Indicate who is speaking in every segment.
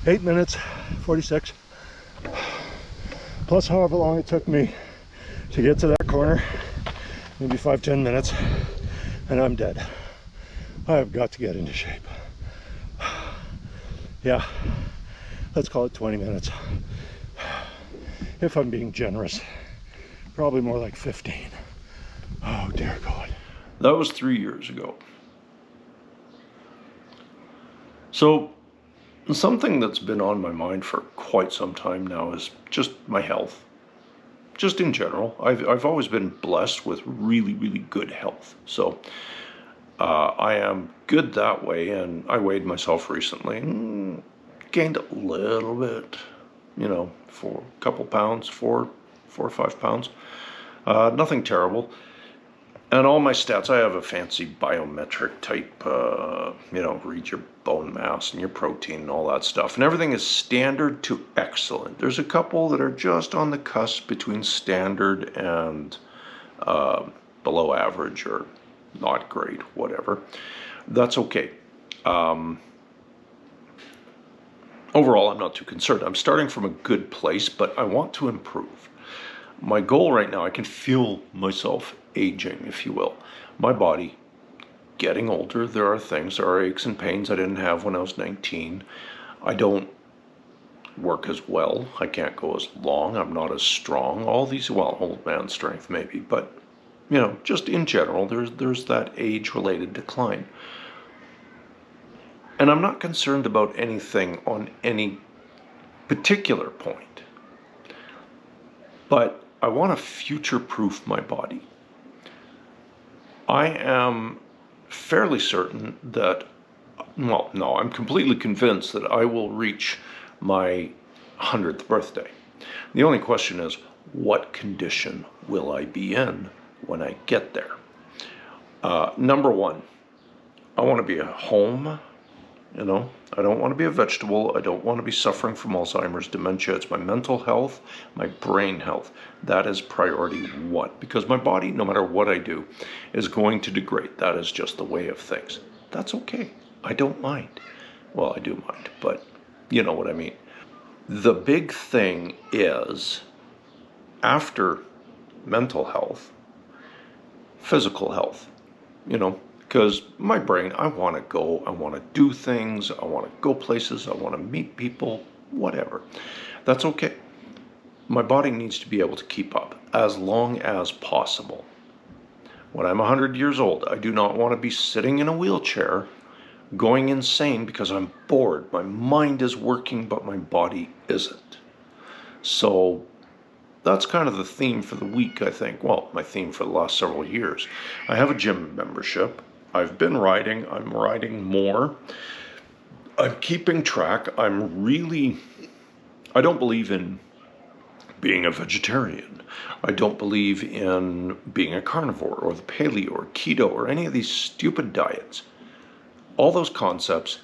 Speaker 1: 8 minutes 46 plus however long it took me to get to that corner, maybe 5-10 minutes, and I'm dead. I've got to get into shape. Yeah, let's call it 20 minutes if I'm being generous. Probably more like 15. Oh dear God.
Speaker 2: That was 3 years ago. So something that's been on my mind for quite some time now is just my health. Just in general, I've always been blessed with really, really good health. So I am good that way, and I weighed myself recently and gained a little bit, for a couple pounds, 4 or 5 pounds. Nothing terrible. And all my stats, I have a fancy biometric type, read your bone mass and your protein and all that stuff. And everything is standard to excellent. There's a couple that are just on the cusp between standard and below average or not great, whatever. That's okay. Overall, I'm not too concerned. I'm starting from a good place, but I want to improve. My goal right now, I can feel myself aging, if you will. My body getting older. There are aches and pains I didn't have when I was 19. I don't work as well. I can't go as long. I'm not as strong. All these, old man strength maybe, but just in general, there's that age-related decline. And I'm not concerned about anything on any particular point, but I want to future-proof my body. I am fairly certain that, I'm completely convinced that I will reach my 100th birthday. The only question is, what condition will I be in when I get there? Number one, I want to be at home. I don't want to be a vegetable. I don't want to be suffering from Alzheimer's, dementia. It's my mental health, my brain health. That is priority one, because my body, no matter what I do, is going to degrade. That is just the way of things. That's okay. I don't mind. Well, I do mind, but you know what I mean. The big thing is, after mental health, physical health, because my brain, I want to go, I want to do things, I want to go places, I want to meet people, whatever. That's okay. My body needs to be able to keep up as long as possible. When I'm 100 years old, I do not want to be sitting in a wheelchair going insane because I'm bored. My mind is working, but my body isn't. So that's kind of the theme for the week, I think. Well, my theme for the last several years. I have a gym membership. I've been riding. I'm riding more. I'm keeping track. I don't believe in being a vegetarian. I don't believe in being a carnivore or the paleo or keto or any of these stupid diets. All those concepts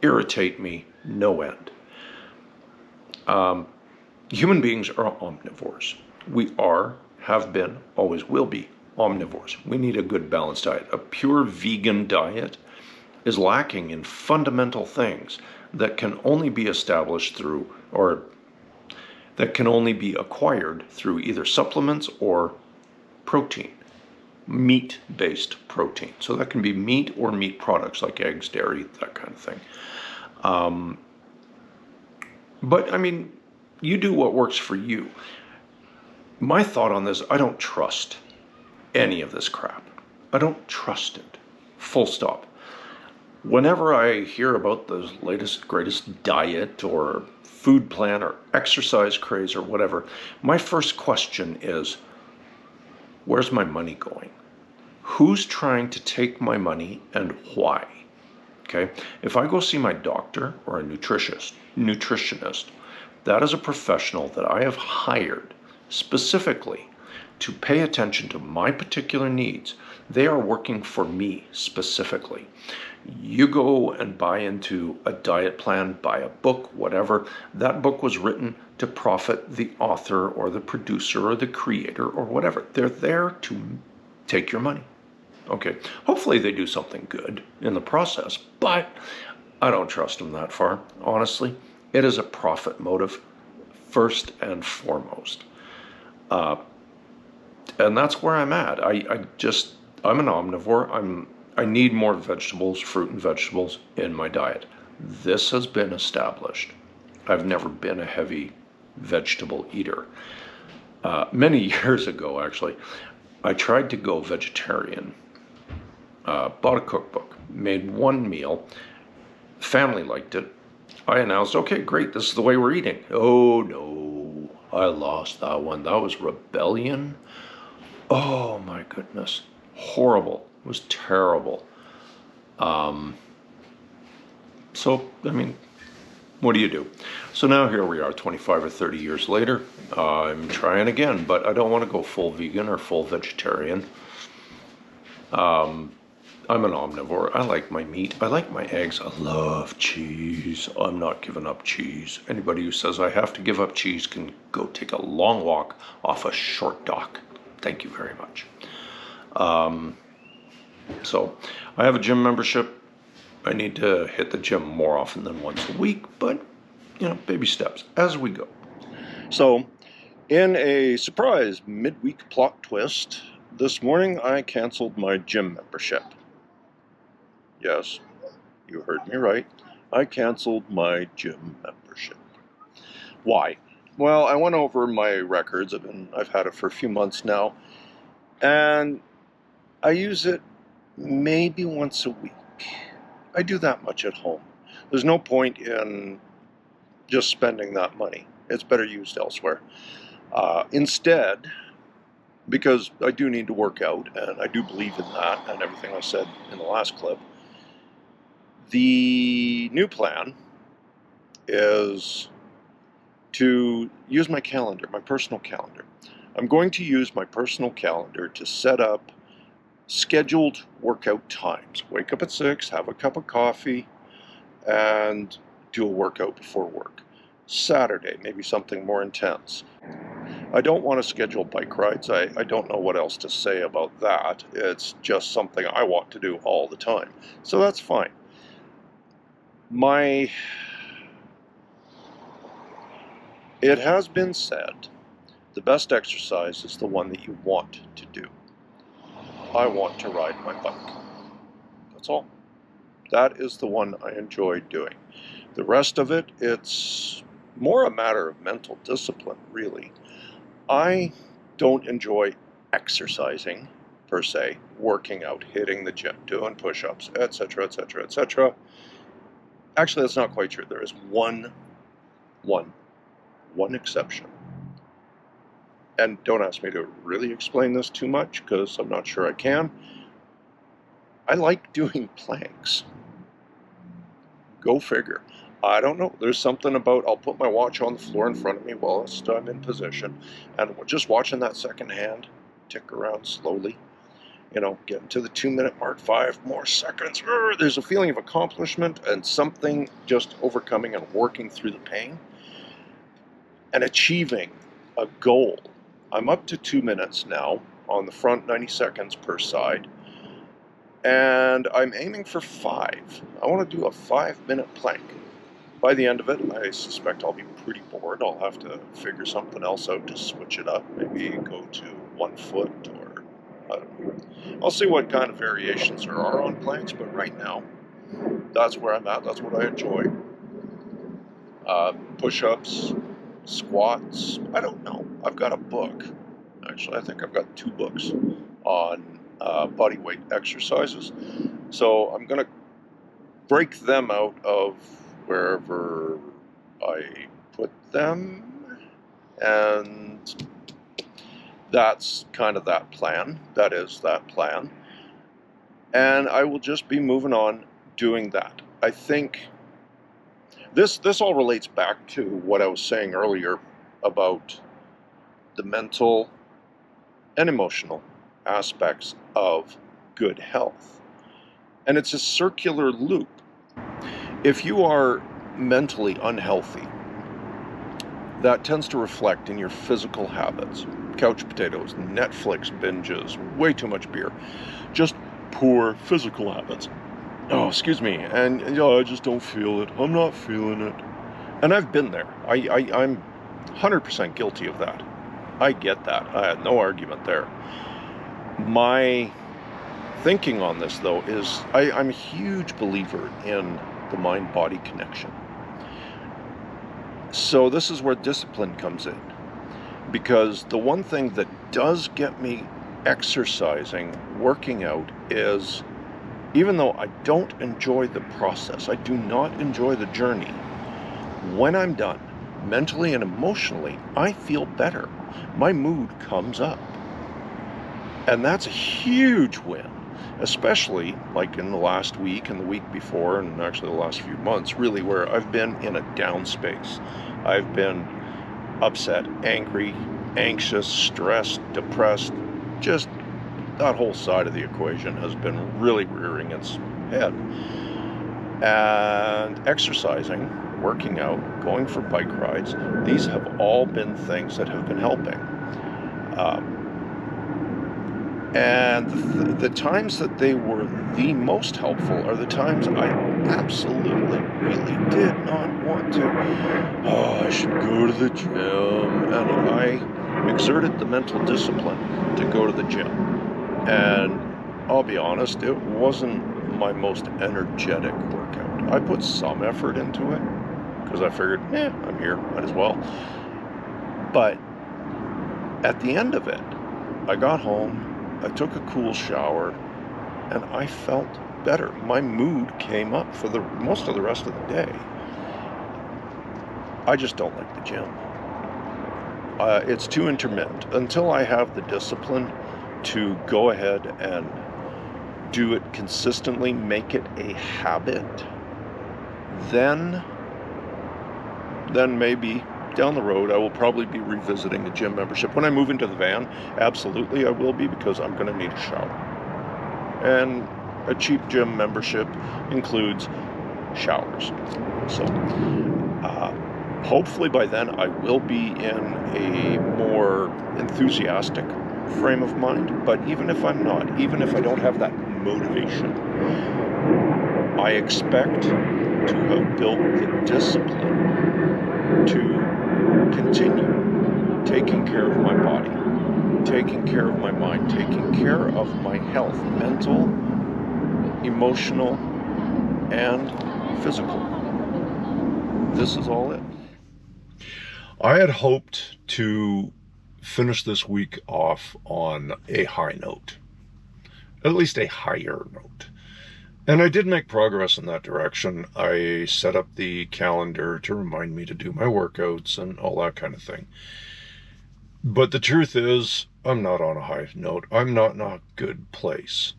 Speaker 2: irritate me no end. Human beings are omnivores. We are, have been, always will be omnivores. We need a good balanced diet. A pure vegan diet is lacking in fundamental things that can only be established through, or that can only be acquired through either supplements or protein, meat-based protein. So that can be meat or meat products like eggs, dairy, that kind of thing. But I mean, you do what works for you. My thought on this, I don't trust any of this crap. I don't trust it. Full stop. Whenever I hear about the latest, greatest diet or food plan or exercise craze or whatever, my first question is, where's my money going? Who's trying to take my money and why? Okay? If I go see my doctor or a nutritionist, that is a professional that I have hired specifically to pay attention to my particular needs. They are working for me specifically. You go and buy into a diet plan, buy a book, whatever. That book was written to profit the author or the producer or the creator or whatever. They're there to take your money. Okay, hopefully they do something good in the process, but I don't trust them that far, honestly. It is a profit motive, first and foremost. And that's where I'm at. I'm an omnivore. I need more vegetables, fruit and vegetables in my diet. This has been established. I've never been a heavy vegetable eater. Many years ago, actually, I tried to go vegetarian. Bought a cookbook, made one meal. Family liked it. I announced, okay, great, this is the way we're eating. Oh no, I lost that one. That was rebellion. Oh my goodness, horrible. It was terrible. So, I mean, what do you do? So now here we are 25 or 30 years later. I'm trying again, but I don't want to go full vegan or full vegetarian. I'm an omnivore. I like my meat. I like my eggs. I love cheese. I'm not giving up cheese. Anybody who says I have to give up cheese can go take a long walk off a short dock. Thank you very much. So I have a gym membership. I need to hit the gym more often than once a week, but baby steps as we go. So in a surprise midweek plot twist, this morning I canceled my gym membership. Yes, you heard me right. I canceled my gym membership. Why? Well, I went over my records. I've had it for a few months now, and I use it maybe once a week. I do that much at home. There's no point in just spending that money. It's better used elsewhere. Instead, because I do need to work out, and I do believe in that and everything I said in the last clip, the new plan is to use my calendar, my personal calendar. I'm going to use my personal calendar to set up scheduled workout times. Wake up at 6, have a cup of coffee, and do a workout before work. Saturday, maybe something more intense. I don't want to schedule bike rides. I don't know what else to say about that. It's just something I want to do all the time. So that's fine. It has been said, the best exercise is the one that you want to do. I want to ride my bike. That's all. That is the one I enjoy doing. The rest of it, it's more a matter of mental discipline, really. I don't enjoy exercising, per se, working out, hitting the gym, doing push-ups, etc., etc., etc. Actually, that's not quite true. There is one exception. And don't ask me to really explain this too much, because I'm not sure I can. I like doing planks. Go figure. I don't know. There's something about, I'll put my watch on the floor in front of me whilst I'm in position, and just watching that second hand tick around slowly, getting to the 2-minute mark, 5 more seconds. There's a feeling of accomplishment and something just overcoming and working through the pain and achieving a goal. I'm up to 2 minutes now on the front, 90 seconds per side, and I'm aiming for 5. I want to do a 5-minute plank. By the end of it, I suspect I'll be pretty bored. I'll have to figure something else out to switch it up. Maybe go to 1 foot, or I don't know. I'll see what kind of variations there are on planks, but right now, that's where I'm at. That's what I enjoy. Push-ups, squats, I don't know. I've got a book. Actually, I think I've got 2 books on body weight exercises. So I'm going to break them out of wherever I put them, and that's kind of that plan. That is that plan. And I will just be moving on doing that. I think this all relates back to what I was saying earlier about the mental and emotional aspects of good health. And it's a circular loop. If you are mentally unhealthy, that tends to reflect in your physical habits. Couch potatoes, Netflix binges, way too much beer. Just poor physical habits. Oh, excuse me. And I just don't feel it. I'm not feeling it. And I've been there. I'm 100% guilty of that. I get that. I had no argument there. My thinking on this, though, is I'm a huge believer in the mind-body connection. So this is where discipline comes in. Because the one thing that does get me exercising, working out, is even though I don't enjoy the process, I do not enjoy the journey, when I'm done, mentally and emotionally, I feel better. My mood comes up. And that's a huge win, especially like in the last week and the week before, and actually the last few months, really, where I've been in a down space. I've been upset, angry, anxious, stressed, depressed. Just that whole side of the equation has been really rearing its head. And exercising, working out, going for bike rides, these have all been things that have been helping. And the times that they were the most helpful are the times I absolutely, really did not want to. Oh, I should go to the gym. And I exerted the mental discipline to go to the gym. And I'll be honest, it wasn't my most energetic workout. I put some effort into it because I figured, I'm here, might as well. But at the end of it, I got home, I took a cool shower, and I felt better. My mood came up for the most of the rest of the day. I just don't like the gym. It's too intermittent. Until I have the discipline to go ahead and do it consistently, make it a habit, then maybe down the road I will probably be revisiting the gym membership. When I move into the van, absolutely I will be, because I'm going to need a shower. And a cheap gym membership includes showers. So hopefully by then I will be in a more enthusiastic frame of mind. But even if I'm not, even if I don't have that motivation, I expect to have built the discipline to continue taking care of my body, taking care of my mind, taking care of my health, mental, emotional, and physical. This is all it. I had hoped to finish this week off on a high note, at least a higher note. And I did make progress in that direction. I set up the calendar to remind me to do my workouts and all that kind of thing. But the truth is, I'm not on a high note. I'm not in a good place.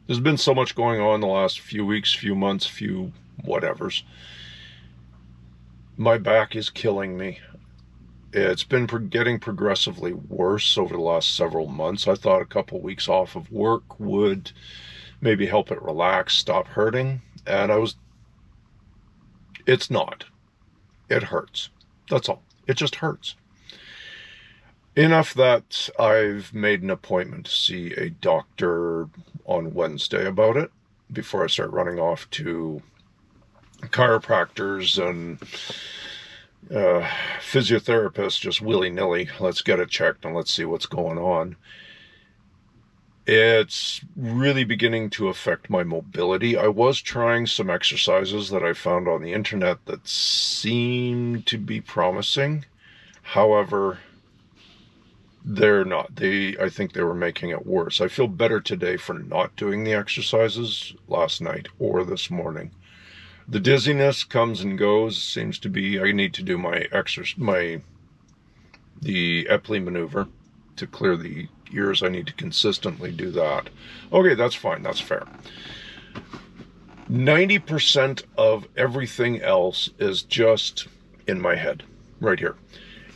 Speaker 2: There's been so much going on the last few weeks, few months, few whatevers. My back is killing me. It's been getting progressively worse over the last several months. I thought a couple weeks off of work would maybe help it relax, stop hurting, and it's not. It hurts. That's all. It just hurts. Enough that I've made an appointment to see a doctor on Wednesday about it before I start running off to chiropractors and physiotherapists just willy-nilly. Let's get it checked and let's see what's going on. It's really beginning to affect my mobility. I was trying some exercises that I found on the internet that seemed to be promising. However, they're not. I think they were making it worse. I feel better today for not doing the exercises last night or this morning. The dizziness comes and goes. Seems to be I need to do the Epley maneuver to clear the ears. I need to consistently do that. Okay, that's fine. That's fair. 90% of everything else is just in my head, right here.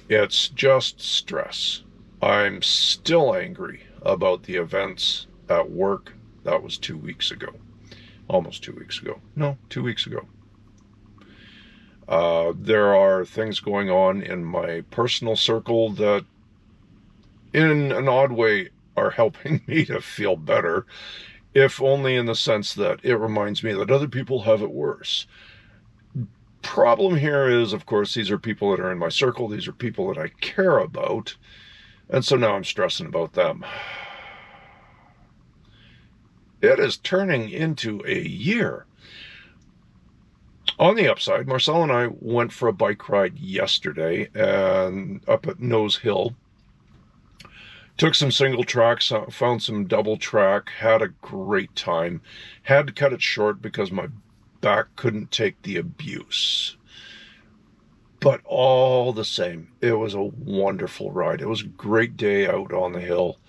Speaker 2: It's just stress. I'm still angry about the events at work. That was 2 weeks ago. Almost 2 weeks ago. No, 2 weeks ago. There are things going on in my personal circle that, in an odd way, are helping me to feel better, if only in the sense that it reminds me that other people have it worse.
Speaker 3: problem here is, of course, these are people that are in my circle. These are people that I care about. And so now I'm stressing about them. It is turning into a year. On the upside, Marcel and I went for a bike ride yesterday and up at Nose Hill. Took some single tracks, found some double track, had a great time. Had to cut it short because my back couldn't take the abuse. But all the same, it was a wonderful ride. It was a great day out on the hill.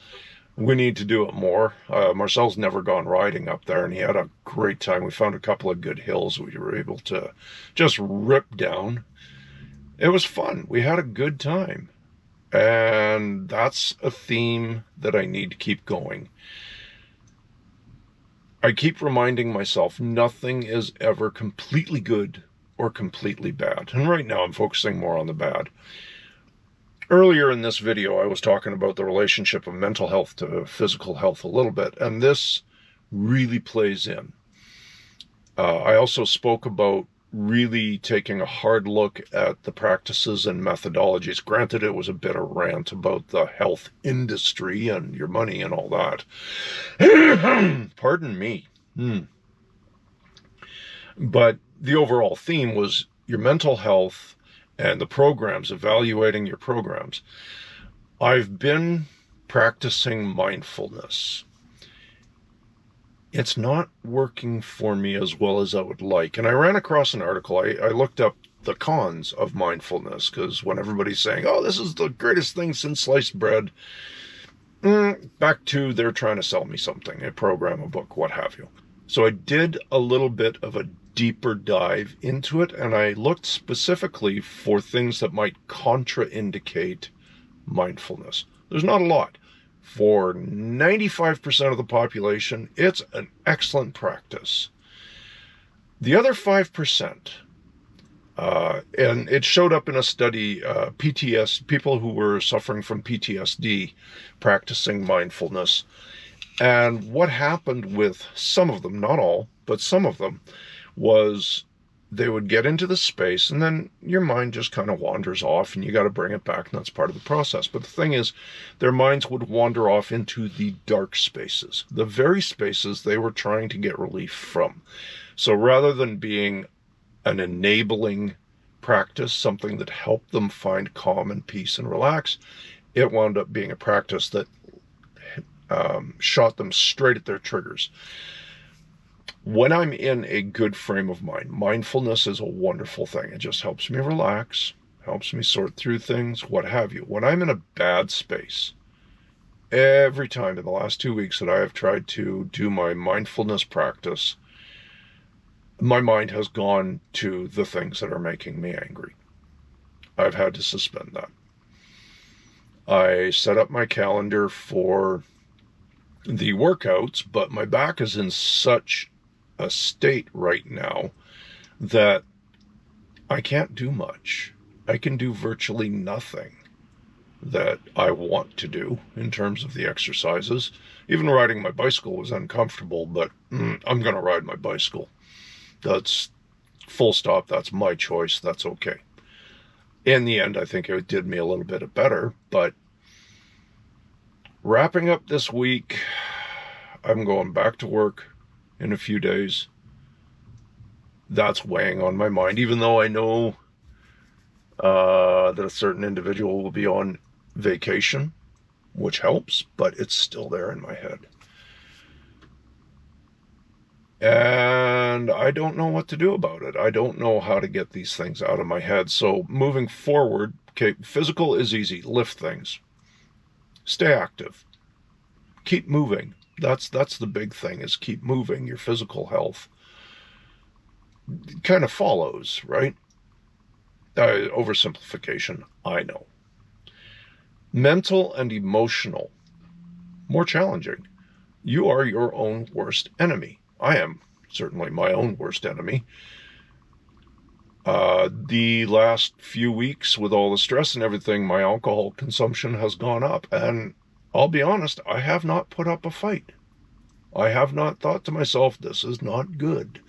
Speaker 3: We need to do it more. Marcel's never gone riding up there, and he had a great time. We found a couple of good hills we were able to just rip down. It was fun. We had a good time. And that's a theme that I need to keep going. I keep reminding myself nothing is ever completely good or completely bad. And right now I'm focusing more on the bad. Earlier in this video, I was talking about the relationship of mental health to physical health a little bit, and this really plays in. I also spoke about really taking a hard look at the practices and methodologies. Granted, it was a bit of rant about the health industry and your money and all that. Pardon me. But the overall theme was your mental health and the programs, evaluating your programs. I've been practicing mindfulness. It's not working for me as well as I would like. And I ran across an article. I looked up the cons of mindfulness, because when everybody's saying, oh, this is the greatest thing since sliced bread, back to they're trying to sell me something, a program, a book, what have you. So I did a little bit of a deeper dive into it, and I looked specifically for things that might contraindicate mindfulness. There's not a lot. For 95% of the population, it's an excellent practice. The other 5%, and it showed up in a study, people who were suffering from PTSD practicing mindfulness. And what happened with some of them, not all, but some of them, was they would get into the space and then your mind just kind of wanders off and you got to bring it back, and that's part of the process. But the thing is, their minds would wander off into the dark spaces, the very spaces they were trying to get relief from. So rather than being an enabling practice, something that helped them find calm and peace and relax, it wound up being a practice that shot them straight at their triggers. When I'm in a good frame of mind, mindfulness is a wonderful thing. It just helps me relax, helps me sort through things, what have you. When I'm in a bad space, every time in the last 2 weeks that I have tried to do my mindfulness practice, my mind has gone to the things that are making me angry. I've had to suspend that. I set up my calendar for the workouts, but my back is in such a state right now that I can't do much. I can do virtually nothing that I want to do in terms of the exercises. Even riding my bicycle was uncomfortable, but I'm going to ride my bicycle. That's full stop. That's my choice. That's okay. In the end, I think it did me a little bit better, but wrapping up this week, I'm going back to work in a few days. That's weighing on my mind, even though I know that a certain individual will be on vacation, which helps, but it's still there in my head. And I don't know what to do about it. I don't know how to get these things out of my head. So moving forward, okay, physical is easy. Lift things. Stay active. Keep moving. That's the big thing, is keep moving. Your physical health kind of follows, right? Oversimplification, I know. Mental and emotional, more challenging. You are your own worst enemy. I am certainly my own worst enemy. The last few weeks, with all the stress and everything, my alcohol consumption has gone up, and I'll be honest, I have not put up a fight. I have not thought to myself, this is not good.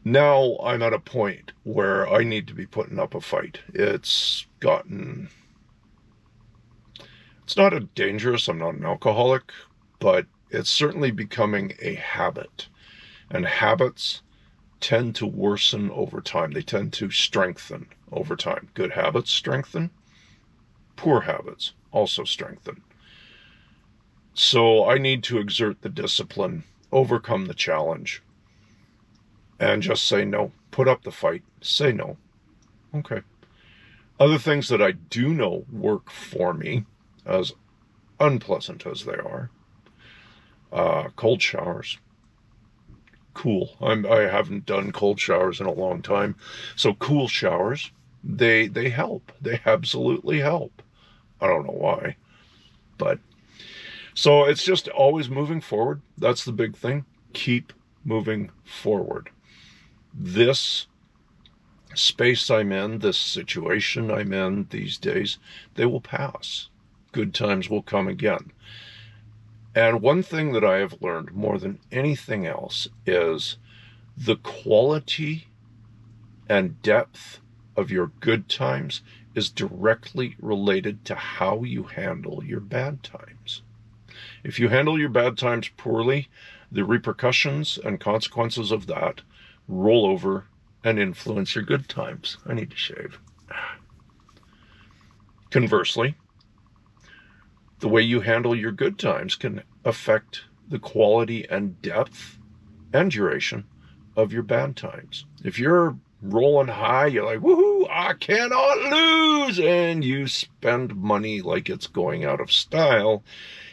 Speaker 3: Now I'm at a point where I need to be putting up a fight. It's not a dangerous, I'm not an alcoholic, but it's certainly becoming a habit. And habits tend to worsen over time. They tend to strengthen over time. Good habits strengthen. Poor habits also strengthen. So I need to exert the discipline, overcome the challenge, and just say no. Put up the fight. Say no. Okay. Other things that I do know work for me, as unpleasant as they are, cold showers. Cool. I haven't done cold showers in a long time. So cool showers, they help. They absolutely help. I don't know why. But so it's just always moving forward. That's the big thing. Keep moving forward. This space I'm in, this situation I'm in these days, they will pass. Good times will come again. And one thing that I have learned more than anything else is the quality and depth of your good times is directly related to how you handle your bad times. If you handle your bad times poorly, the repercussions and consequences of that roll over and influence your good times. I need to shave. Conversely, the way you handle your good times can affect the quality and depth and duration of your bad times. If you're rolling high, you're like, woohoo, I cannot lose, and you spend money like it's going out of style,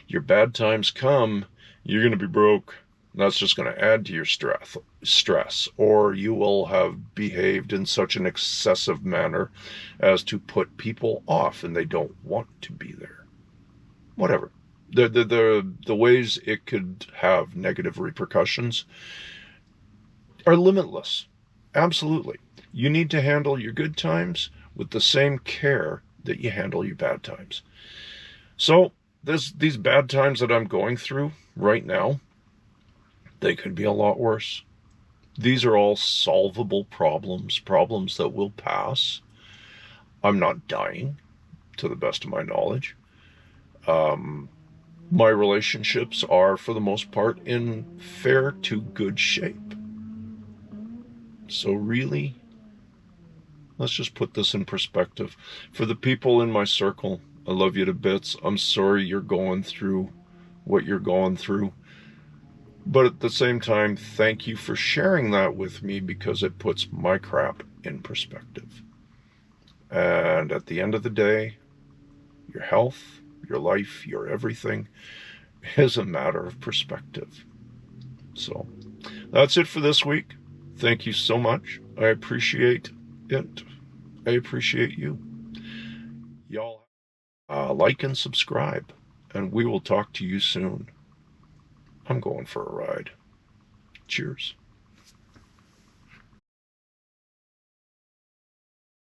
Speaker 3: your bad times come, you're going to be broke. That's just going to add to your stress, or you will have behaved in such an excessive manner as to put people off and they don't want to be there. Whatever. The ways it could have negative repercussions are limitless. Absolutely. You need to handle your good times with the same care that you handle your bad times. So these bad times that I'm going through right now, they could be a lot worse. These are all solvable problems that will pass. I'm not dying, to the best of my knowledge. My relationships are, for the most part, in fair to good shape. So really, let's just put this in perspective. For the people in my circle, I love you to bits. I'm sorry you're going through what you're going through. But at the same time, thank you for sharing that with me, because it puts my crap in perspective. And at the end of the day, your health, your life, your everything is a matter of perspective. So that's it for this week. Thank you so much. I appreciate it. I appreciate you. Y'all like and subscribe, and we will talk to you soon. I'm going for a ride. Cheers.